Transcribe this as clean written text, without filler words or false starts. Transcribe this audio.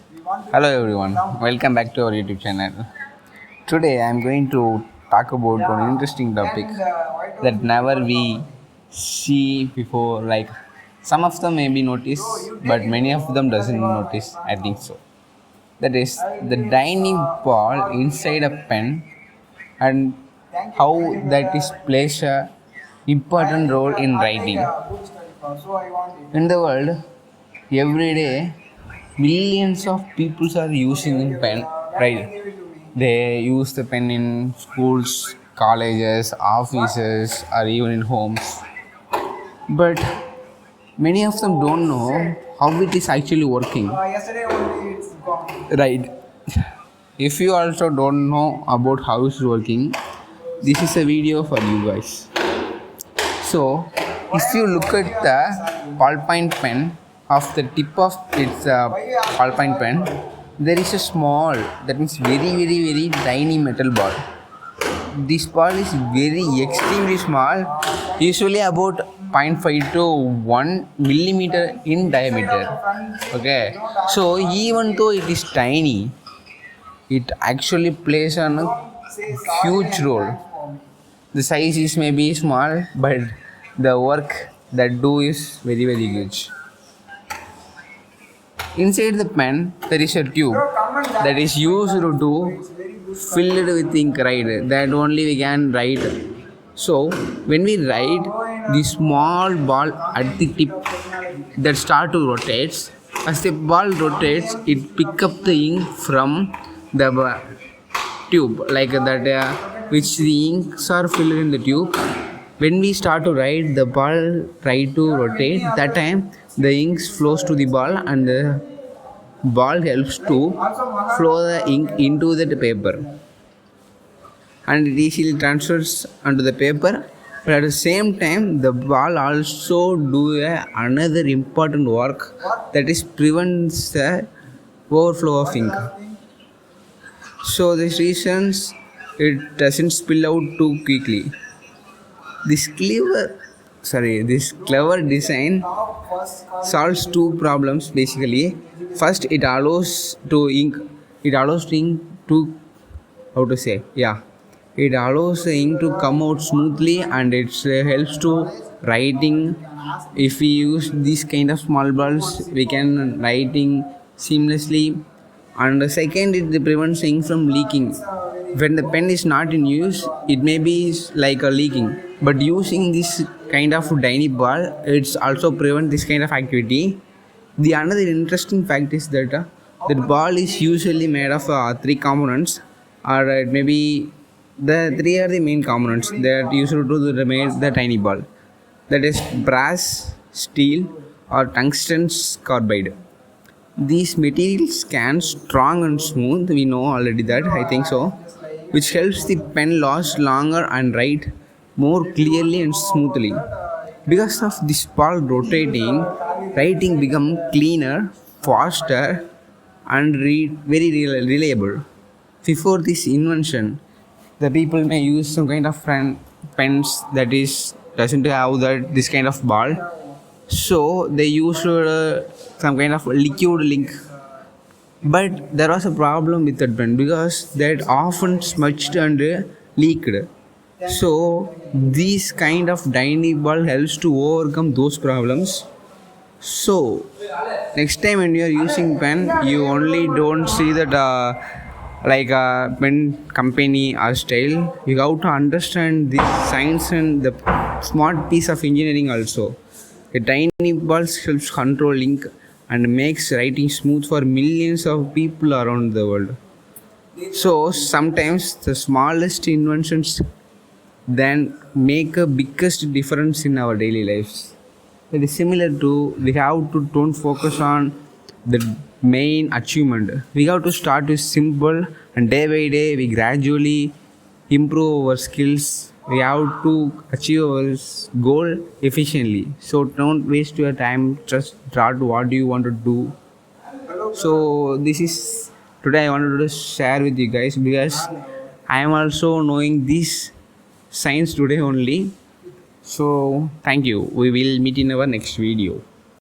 Hello everyone, welcome back to our YouTube channel. Today I am going to talk about an interesting topic that never we see before. Like some of them may be noticed, but many of them doesn't notice. I think so. That is the tiny ball inside a pen and how that is plays a important role in writing. In the world, every day millions of people are using pen, right? They use the pen in schools, colleges, offices, or even in homes. But many of them don't know how it is actually working. Right. If you also don't know about how it's working, this is a video for you guys. So, if you look at the ballpoint pen, of the tip of its ballpoint pen, there is a small, that means very tiny metal ball. This ball is very extremely small, usually about 0.5 to 1 millimeter in diameter. Okay, so even though it is tiny, it actually plays a huge role. The size is maybe small, but the work that do is very huge. Inside the pen, there is a tube that is used to fill it with ink, right? That only we can write. So when we write, the small ball at the tip that start to rotate. As the ball rotates, it pick up the ink from the tube, like that, which the inks are filled in the tube. When we start to write, the ball try to rotate. That time the inks flows to the ball and the ball helps to flow the ink into the paper and it easily transfers onto the paper. But at the same time, the ball also do another important work, that is prevents the overflow of ink. So this reasons it doesn't spill out too quickly. This clever design solves two problems basically. First, it allows ink to how to say it allows the ink to come out smoothly and it helps to writing. If we use these kind of small balls, we can writing seamlessly. And the second, it prevents ink from leaking. When the pen is not in use, it may be like a leaking, but using this kind of tiny ball, it's also prevent this kind of activity. The another interesting fact is that the ball is usually made of three components, or it may be the three are the main components that used to make the tiny ball, that is brass, steel, or tungsten carbide. These materials can strong and smooth, we know already that, I think so, which helps the pen last longer and write more clearly and smoothly. Because of this ball rotating, writing become cleaner, faster, and very reliable. Before this invention, the people may use some kind of pens that is doesn't have this kind of ball, so they used some kind of liquid ink. But there was a problem with that pen because that often smudged and leaked. So this kind of tiny ball helps to overcome those problems. So next time when you are using pen, you only don't see that like a pen company or style. You have to understand the science and the smart piece of engineering also. A tiny ball helps control ink and makes writing smooth for millions of people around the world. So sometimes the smallest inventions then make a biggest difference in our daily lives. It is similar to we have to don't focus on the main achievement. We have to start with simple and day by day we gradually improve our skills. We have to achieve our goal efficiently. So don't waste your time, just start what you want to do. So this is today I wanted to share with you guys because I am also knowing this science today only. So thank you. We will meet in our next video.